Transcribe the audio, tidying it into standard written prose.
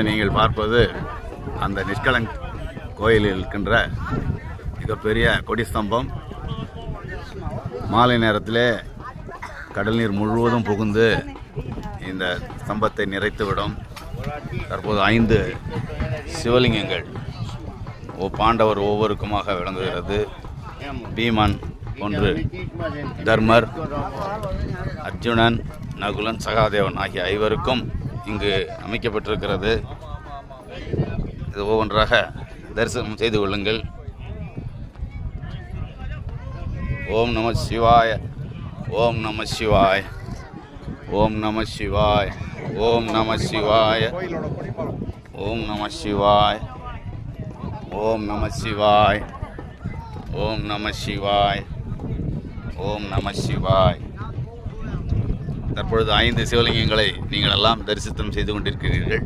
நீங்கள் பார்ப்பது அந்த நிஷ்கலங்க் கோயிலில் இருக்கின்ற மிகப்பெரிய கொடி ஸ்தம்பம். மாலை நேரத்திலே கடல் நீர் முழுவதும் புகுந்து இந்த ஸ்தம்பத்தை நிறைத்துவிடும். தற்போது 5 சிவலிங்கங்கள் பாண்டவர் ஒவ்வொருக்குமாக விளங்குகிறது. பீமன் ஒன்று, தர்மர், அர்ஜுனன், நகுலன், சகாதேவன் ஆகிய 5 இங்கு அமைக்கப்பட்டிருக்கிறது. இது ஒவ்வொன்றாக தரிசனம் செய்து கொள்ளுங்கள். ஓம் நம சிவாய, ஓம் நம சிவாய, ஓம் நம சிவாய, ஓம் நம சிவாய, ஓம் நம சிவாய, ஓம் நம சிவாய, ஓம் நம சிவாய, ஓம் நம சிவாய். தற்பொழுது 5 சிவலிங்கங்களை நீங்கள் எல்லாம் தரிசித்தம் செய்து கொண்டிருக்கிறீர்கள்.